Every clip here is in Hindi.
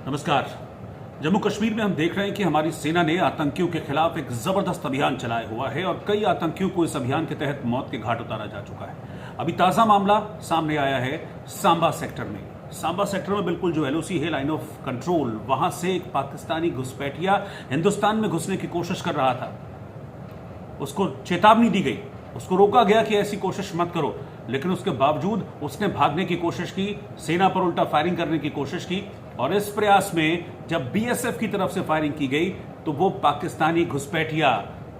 नमस्कार। जम्मू कश्मीर में हम देख रहे हैं कि हमारी सेना ने आतंकियों के खिलाफ एक जबरदस्त अभियान चलाया हुआ है और कई आतंकियों को इस अभियान के तहत मौत के घाट उतारा जा चुका है। अभी ताजा मामला सामने आया है सांबा सेक्टर में। सांबा सेक्टर में बिल्कुल जो एलओसी है, लाइन ऑफ कंट्रोल, वहां से एक पाकिस्तानी घुसपैठिया हिंदुस्तान में घुसने की कोशिश कर रहा था। उसको चेतावनी दी गई, उसको रोका गया कि ऐसी कोशिश मत करो, लेकिन उसके बावजूद उसने भागने की कोशिश की, सेना पर उल्टा फायरिंग करने की कोशिश की और इस प्रयास में जब बीएसएफ की तरफ से फायरिंग की गई तो वो पाकिस्तानी घुसपैठिया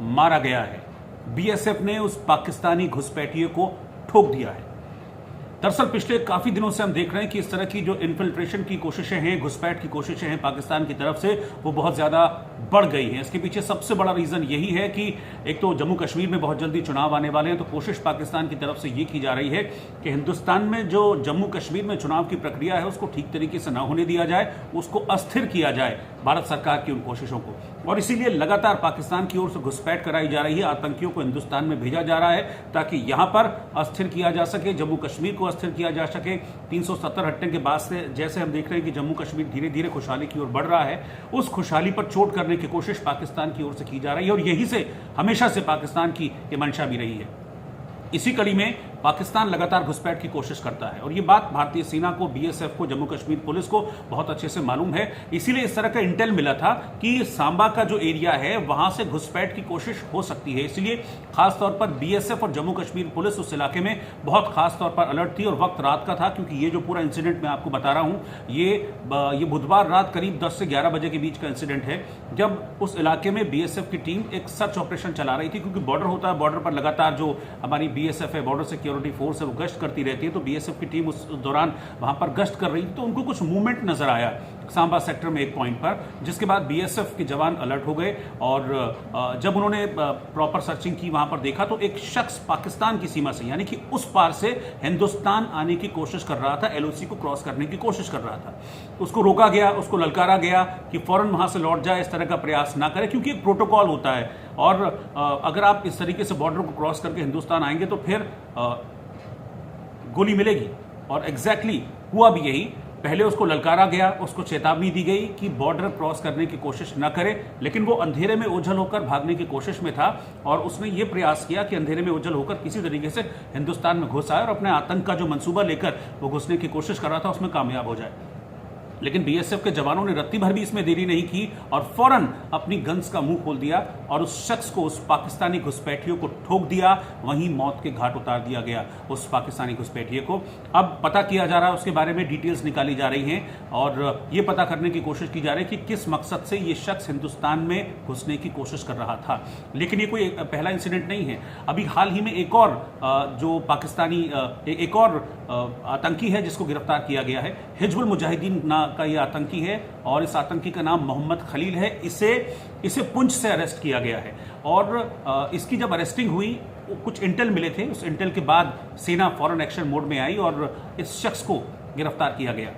मारा गया है। बीएसएफ ने उस पाकिस्तानी घुसपैठिए को ठोक दिया है। दरअसल पिछले काफी दिनों से हम देख रहे हैं कि इस तरह की जो इन्फिल्ट्रेशन की कोशिशें हैं, घुसपैठ की कोशिशें हैं पाकिस्तान की तरफ से, वो बहुत ज्यादा बढ़ गई हैं। इसके पीछे सबसे बड़ा रीजन यही है कि एक तो जम्मू कश्मीर में बहुत जल्दी चुनाव आने वाले हैं, तो कोशिश पाकिस्तान की तरफ से ये की जा रही है कि हिंदुस्तान में जो जम्मू कश्मीर में चुनाव की प्रक्रिया है उसको ठीक तरीके से न होने दिया जाए, उसको अस्थिर किया जाए भारत सरकार की उन कोशिशों को। और इसीलिए लगातार पाकिस्तान की ओर से घुसपैठ कराई जा रही है, आतंकियों को हिंदुस्तान में भेजा जा रहा है ताकि यहां पर अस्थिर किया जा सके, जम्मू कश्मीर को अस्थिर किया जा सके। 370 हटने के बाद से जैसे हम देख रहे हैं कि जम्मू कश्मीर धीरे धीरे खुशहाली की ओर बढ़ रहा है, उस खुशहाली पर चोट करने की कोशिश पाकिस्तान की ओर से की जा रही है और यही से हमेशा से पाकिस्तान की ये मंशा भी रही है। इसी कड़ी में पाकिस्तान लगातार घुसपैठ की कोशिश करता है और ये बात भारतीय सेना को, बीएसएफ को, जम्मू कश्मीर पुलिस को बहुत अच्छे से मालूम है। इसीलिए इस तरह का इंटेल मिला था कि सांबा का जो एरिया है वहां से घुसपैठ की कोशिश हो सकती है। इसलिए खासतौर पर बीएसएफ और जम्मू कश्मीर पुलिस उस इलाके में बहुत खास तौर पर अलर्ट थी और वक्त रात का था, क्योंकि ये जो पूरा इंसिडेंट मैं आपको बता रहा हूं ये बुधवार रात करीब 10 से 11 बजे के बीच का इंसिडेंट है, जब उस इलाके में बीएसएफ की टीम एक सर्च ऑपरेशन चला रही थी। क्योंकि बॉर्डर होता है, बॉर्डर पर लगातार जो हमारी बीएसएफ है, बॉर्डर सिक्योरिटी फोर्स है, वो गश्त करती रहती है। तो बीएसएफ की टीम उस दौरान वहां पर गश्त कर रही थी, तो उनको कुछ मूवमेंट नजर आया सांबा सेक्टर में एक पॉइंट पर, जिसके बाद बीएसएफ के जवान अलर्ट हो गए और जब उन्होंने प्रॉपर सर्चिंग की, वहां पर देखा तो एक शख्स पाकिस्तान की सीमा से, यानी कि उस पार से हिंदुस्तान आने की कोशिश कर रहा था, एलओसी को क्रॉस करने की कोशिश कर रहा था। उसको रोका गया, उसको ललकारा गया कि फौरन वहां से लौट जाए, इस तरह का प्रयास ना करे, क्योंकि एक प्रोटोकॉल होता है और अगर आप इस तरीके से बॉर्डर को क्रॉस करके हिंदुस्तान आएंगे तो फिर गोली मिलेगी। और एग्जैक्टली हुआ भी यही। पहले उसको ललकारा गया, उसको चेतावनी दी गई कि बॉर्डर क्रॉस करने की कोशिश न करे, लेकिन वो अंधेरे में ओझल होकर भागने की कोशिश में था और उसने ये प्रयास किया कि अंधेरे में ओझल होकर किसी तरीके से हिंदुस्तान में घुस आए और अपने आतंक का जो मंसूबा लेकर वो घुसने की कोशिश कर रहा था उसमें कामयाब हो जाए। लेकिन बीएसएफ के जवानों ने रत्ती भर भी इसमें देरी नहीं की और फौरन अपनी गन्स का मुंह खोल दिया और उस शख्स को, उस पाकिस्तानी घुसपैठियों को ठोक दिया, वहीं मौत के घाट उतार दिया गया उस पाकिस्तानी घुसपैठिए को। अब पता किया जा रहा है, उसके बारे में डिटेल्स निकाली जा रही हैं और ये पता करने की कोशिश की जा रही है कि किस मकसद से ये शख्स हिंदुस्तान में घुसने की कोशिश कर रहा था। लेकिन ये कोई पहला इंसिडेंट नहीं है। अभी हाल ही में एक और जो पाकिस्तानी एक और आतंकी है जिसको गिरफ्तार किया गया है, हिजबुल मुजाहिदीन का ये आतंकी है और इस आतंकी का नाम मोहम्मद खलील है। इसे पुंछ से अरेस्ट किया गया है और इसकी जब अरेस्टिंग हुई, कुछ इंटेल मिले थे, उस इंटेल के बाद सेना फॉरेन एक्शन मोड में आई और इस शख्स को गिरफ्तार किया गया।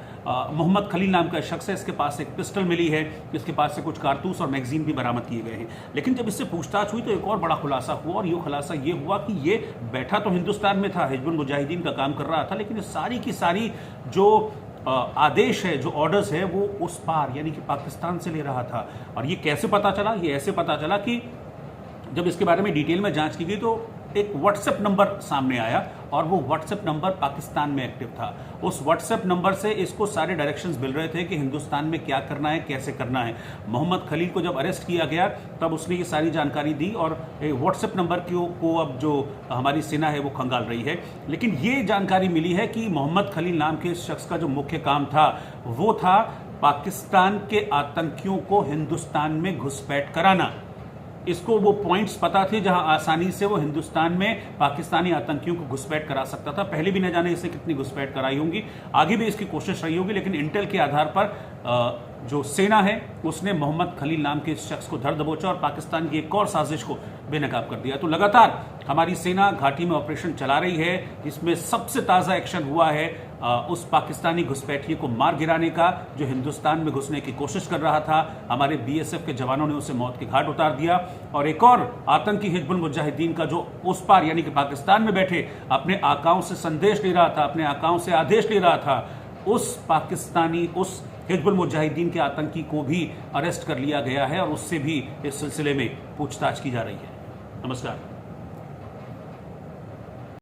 मोहम्मद खलील नाम का शख्स है, इसके पास एक पिस्टल मिली है, इसके पास से कुछ कारतूस और मैगजीन भी बरामद किए गए हैं। लेकिन जब इससे पूछताछ हुई तो एक और बड़ा खुलासा हुआ और ये खुलासा ये हुआ कि ये बैठा तो हिंदुस्तान में था, हिजबुल मुजाहिदीन का काम कर रहा था, लेकिन सारी की सारी जो आदेश है, जो ऑर्डर्स है, वो उस पार यानी कि पाकिस्तान से ले रहा था। और ये कैसे पता चला? ये ऐसे पता चला कि जब इसके बारे में डिटेल में जांच की गई तो एक व्हाट्सएप नंबर सामने आया और वो व्हाट्सएप नंबर पाकिस्तान में एक्टिव था। उस व्हाट्सएप नंबर से इसको सारे डायरेक्शंस मिल रहे थे कि हिंदुस्तान में क्या करना है, कैसे करना है। मोहम्मद खलील को जब अरेस्ट किया गया तब उसने ये सारी जानकारी दी और व्हाट्सएप नंबर को अब जो हमारी सेना है वो खंगाल रही है। लेकिन ये जानकारी मिली है कि मोहम्मद खलील नाम के शख्स का जो मुख्य काम था वो था पाकिस्तान के आतंकियों को हिंदुस्तान में घुसपैठ कराना। इसको वो पॉइंट्स पता थे जहां आसानी से वो हिंदुस्तान में पाकिस्तानी आतंकियों को घुसपैठ करा सकता था। पहले भी न जाने इससे कितनी घुसपैठ कराई होंगी, आगे भी इसकी कोशिश रही होगी, लेकिन इंटेल के आधार पर जो सेना है उसने मोहम्मद खलील नाम के इस शख्स को धर दबोचा और पाकिस्तान की एक और साजिश को बेनकाब कर दिया। तो लगातार हमारी सेना घाटी में ऑपरेशन चला रही है, जिसमें सबसे ताज़ा एक्शन हुआ है उस पाकिस्तानी घुसपैठिए को मार गिराने का जो हिंदुस्तान में घुसने की कोशिश कर रहा था। हमारे बीएसएफ के जवानों ने उसे मौत के घाट उतार दिया और एक और आतंकी हिजबुल मुजाहिदीन का जो उस पार यानी कि पाकिस्तान में बैठे अपने आकाओं से संदेश ले रहा था, अपने आकाओं से आदेश ले रहा था, उस पाकिस्तानी, उस हिजबुल मुजाहिदीन के आतंकी को भी अरेस्ट कर लिया गया है और उससे भी इस सिलसिले में पूछताछ की जा रही है। नमस्कार।